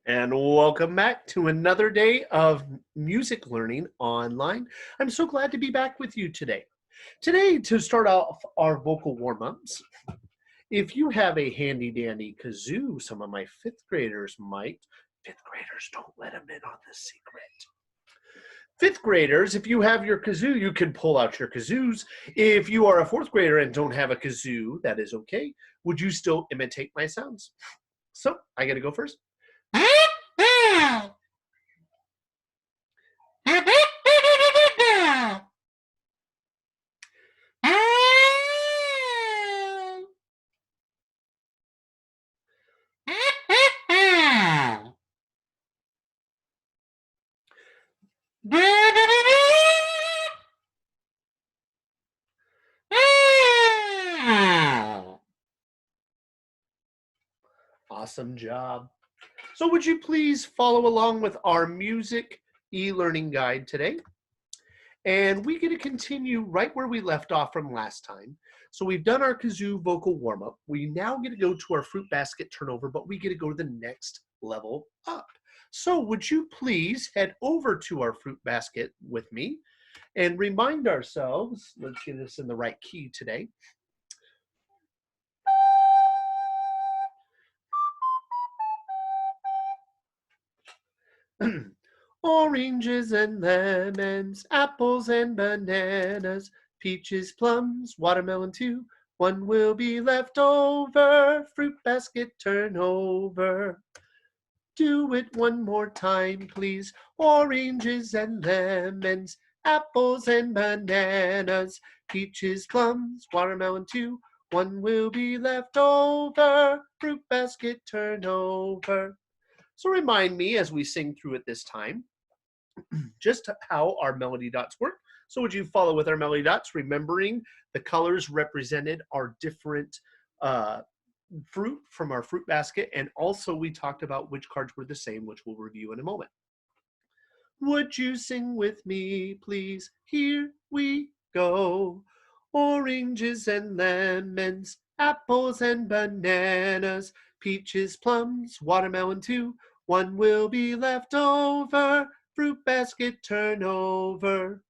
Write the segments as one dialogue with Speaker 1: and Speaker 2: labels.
Speaker 1: And welcome back to another day of music learning online. I'm so glad to be back with you today. Today, to start off our vocal warm-ups, if you have a handy dandy kazoo, some of my fifth graders might. Fifth graders, don't let them in on the secret. Fifth graders, if you have your kazoo, you can pull out your kazoos. If you are a fourth grader and don't have a kazoo, that is okay. Would you still imitate my sounds? So I got to go first. Awesome job. So would you please follow along with our music e-learning guide today? And we get to continue right where we left off from last time. So we've done our kazoo vocal warm-up. We now get to go to our fruit basket turnover, but we get to go to the next level up. So would you please head over to our fruit basket with me and remind ourselves, let's get this in the right key today. Oranges and lemons, apples and bananas, peaches, plums, watermelon too. One will be left over, fruit basket turn over. Do it one more time, please. Oranges and lemons, apples and bananas, peaches, plums, watermelon too. One will be left over, fruit basket turn over. So remind me as we sing through it this time, just how our melody dots work. So would you follow with our melody dots, remembering the colors represented are different fruit from our fruit basket, and also we talked about which cards were the same, which we'll review in a moment. Would you sing with me, please? Here we go. Oranges and lemons, apples and bananas, peaches, plums, watermelon too. One will be left over, fruit basket turn over.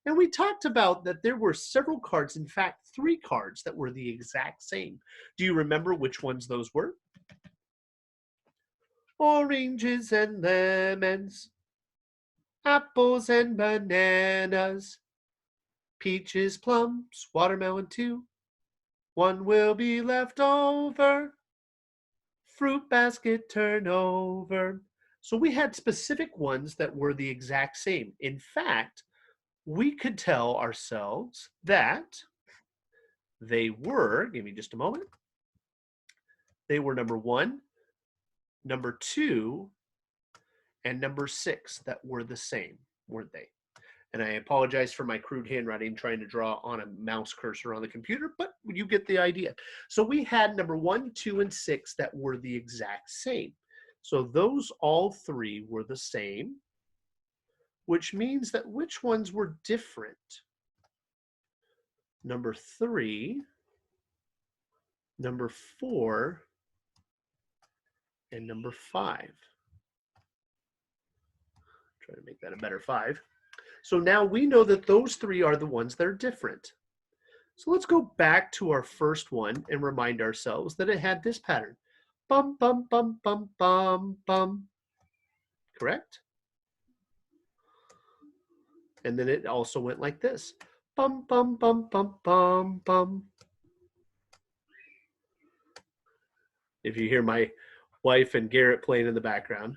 Speaker 1: And we talked about that there were several cards, in fact, 3 cards that were the exact same. Do you remember which ones those were? Oranges and lemons, apples and bananas, peaches, plums, watermelon too. One will be left over, fruit basket turn over. So we had specific ones that were the exact same. In fact, we could tell ourselves that they were, give me just a moment, they were number 1, number 2, and number 6 that were the same, weren't they? And I apologize for my crude handwriting trying to draw on a mouse cursor on the computer, but you get the idea. So we had number 1, 2, and 6 that were the exact same. So those all 3 were the same, which means that which ones were different? Number 3, number 4, and number 5. Try to make that a better 5. So now we know that those 3 are the ones that are different. So let's go back to our first one and remind ourselves that it had this pattern. Bum, bum, bum, bum, bum, bum. Correct? And then it also went like this. Bum, bum, bum, bum, bum, bum. If you hear my wife and Garrett playing in the background.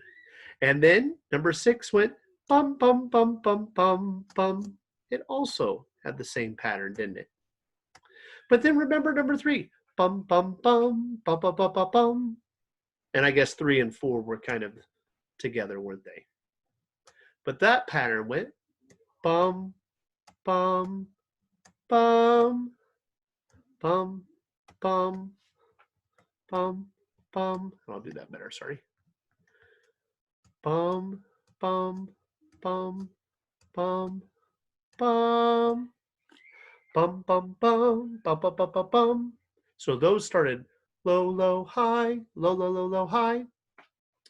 Speaker 1: And then number 6 went bum, bum, bum, bum, bum, bum. It also had the same pattern, didn't it? But then remember number 3, bum, bum, bum, bum, bum, bum, bum, bum. And I guess 3 and 4 were kind of together, weren't they? But that pattern went bum, bum, bum, bum, bum, bum, bum. I'll do that better, sorry. Bum, bum, bum, bum, bum, bum, bum, bum, bum, bum, bum, bum, bum. So those started low, low, high, low, low, low, low, high.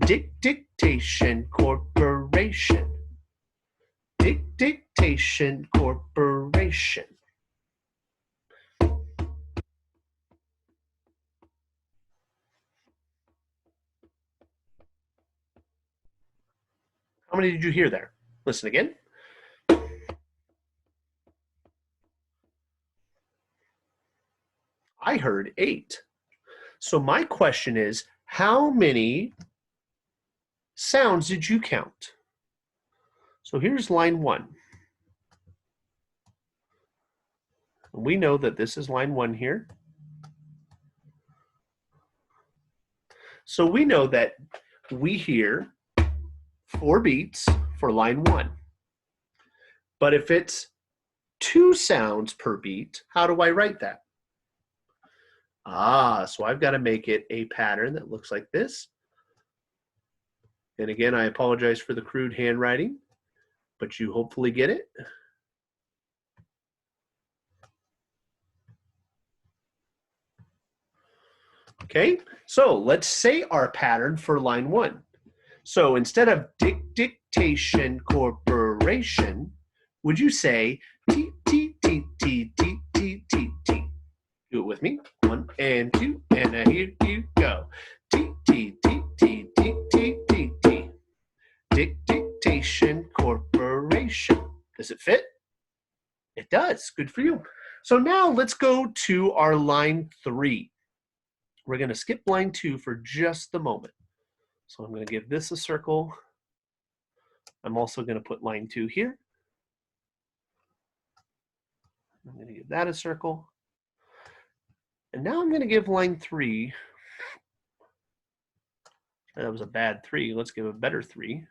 Speaker 1: Dictation Corporation. Dictation Corporation. How many did you hear there? Listen again. I heard 8. So my question is, how many sounds did you count? So here's line 1. We know that this is line 1 here. So we know that we hear 4 beats for line 1. But if it's 2 sounds per beat, how do I write that? So I've got to make it a pattern that looks like this. And again, I apologize for the crude handwriting, but you hopefully get it. Okay, so let's say our pattern for line 1. So instead of Dictation Corporation, would you say T, T, T, T, T, T, T, T? Do it with me. 1 and 2, and here you go. T, T, T, T, T, T, T, T. Dictation Corporation. Does it fit? It does. Good for you. So now let's go to our line 3. We're going to skip line 2 for just the moment. So I'm going to give this a circle. I'm also going to put line 2 here. I'm going to give that a circle. And now I'm going to give line 3. That was a bad 3. Let's give a better 3.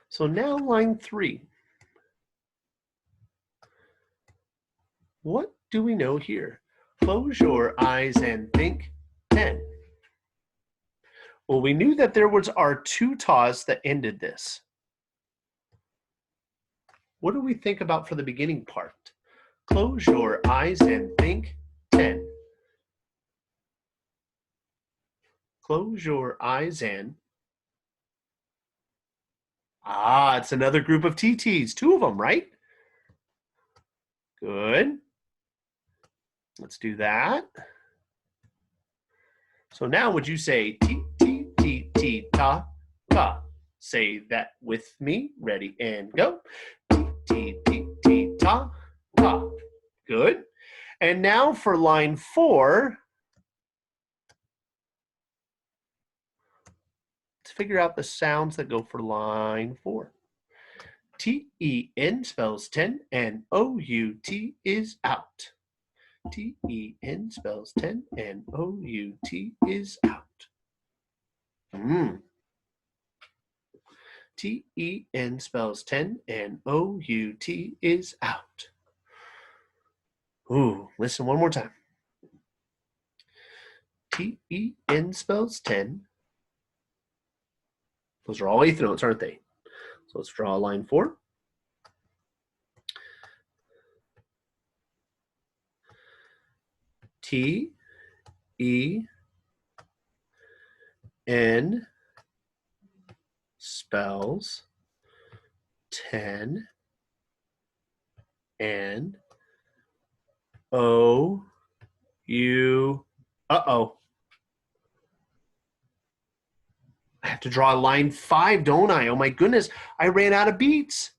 Speaker 1: So now line 3. What do we know here? Close your eyes and think 10. Well, we knew that there was our 2 tas that ended this. What do we think about for the beginning part? Close your eyes and think 10. Close your eyes and... it's another group of TTs. 2 of them, right? Good. Let's do that. So now would you say T, T, T, T, ta, ta? Say that with me. Ready and go. T, T, T, T, ta, ta. Good. And now for line 4, let's figure out the sounds that go for line 4. T-E-N spells 10 and O-U-T is out. T-E-N spells 10 and O-U-T is out. T-E-N spells 10 and O-U-T is out. Ooh, listen one more time. T-E-N spells 10. Those are all 8th notes, aren't they? So let's draw a line 4. T-E-N spells 10 and O-U, uh-oh. I have to draw line 5, don't I? Oh my goodness, I ran out of beats.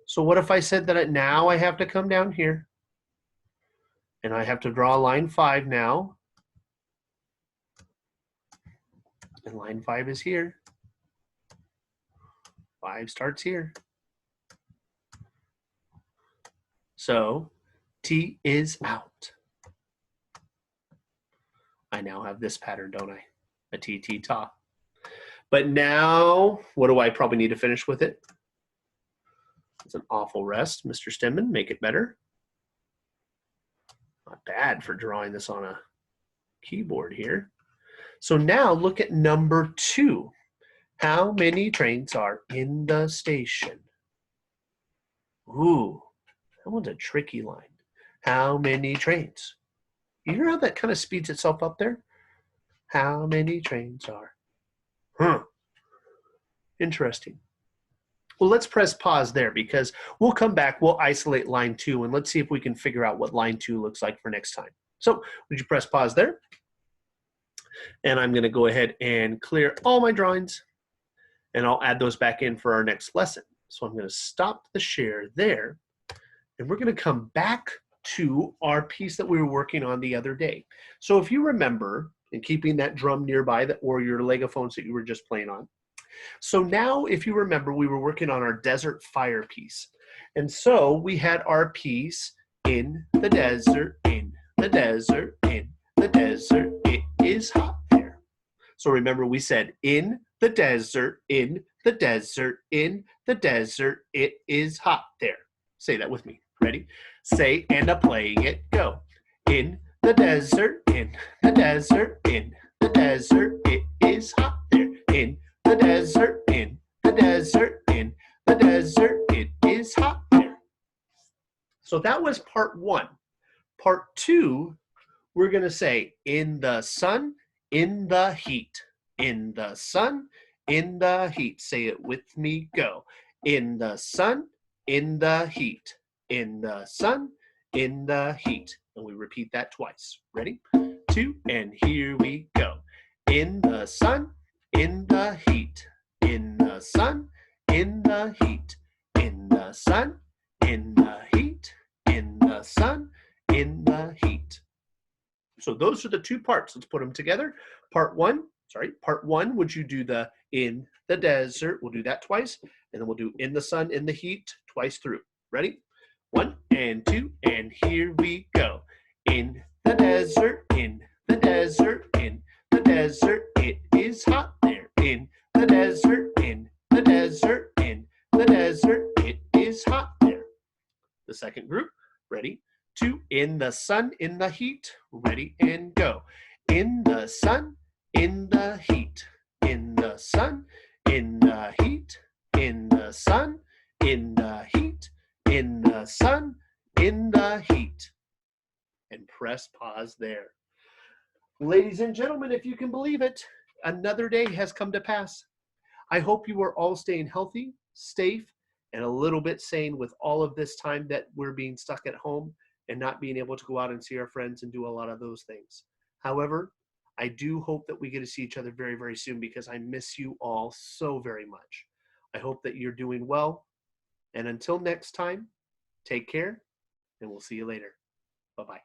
Speaker 1: So what if I said that now I have to come down here and I have to draw line 5 now. And line 5 is here. 5 starts here. So T is out. I now have this pattern, don't I? A T, T, ta. But now, what do I probably need to finish with it? It's an awful rest. Mr. Stemman, make it better. Not bad for drawing this on a keyboard here. So now look at number 2. How many trains are in the station? Ooh, that one's a tricky line. How many trains? You hear how that kind of speeds itself up there? How many trains are? Huh. Interesting. Well, let's press pause there because we'll come back. We'll isolate line 2 and let's see if we can figure out what line 2 looks like for next time. So would you press pause there? And I'm going to go ahead and clear all my drawings and I'll add those back in for our next lesson. So I'm going to stop the share there and we're going to come back to our piece that we were working on the other day. So if you remember, and keeping that drum nearby or your Legophones that you were just playing on. So now, if you remember, we were working on our desert fire piece. And so we had our piece in the desert, in the desert, in the desert, it is hot there. So remember we said in the desert, in the desert, in the desert, it is hot there. Say that with me. Ready? Say and a playing it, go. In the desert, in the desert, in the desert, it is hot there. In the desert, in the desert, in the desert, it is hot there. So that was part 1. Part 2, we're going to say in the sun, in the heat. In the sun, in the heat. Say it with me, go. In the sun, in the heat. In the sun, in the heat. And we repeat that twice. Ready? 2, and here we go. In the sun, in the heat. In the sun, in the heat. In the sun, in the heat. In the sun, in the heat. So those are the 2 parts. Let's put them together. Part 1, would you do the in the desert? We'll do that twice. And then we'll do in the sun, in the heat, twice through. Ready? 1 and 2, and here we go. In the desert, in the desert, in the desert, it is hot there. In the desert, in the desert, in the desert, it is hot there. The second group, ready? 2, in the sun, in the heat, ready and go. In the sun, in the heat, in the sun, in the heat, in the sun, in the heat, in the sun, in the heat. And press pause there. Ladies and gentlemen, if you can believe it, another day has come to pass. I hope you are all staying healthy, safe, and a little bit sane with all of this time that we're being stuck at home and not being able to go out and see our friends and do a lot of those things. However, I do hope that we get to see each other very, very soon because I miss you all so very much. I hope that you're doing well. And until next time, take care and we'll see you later. Bye-bye.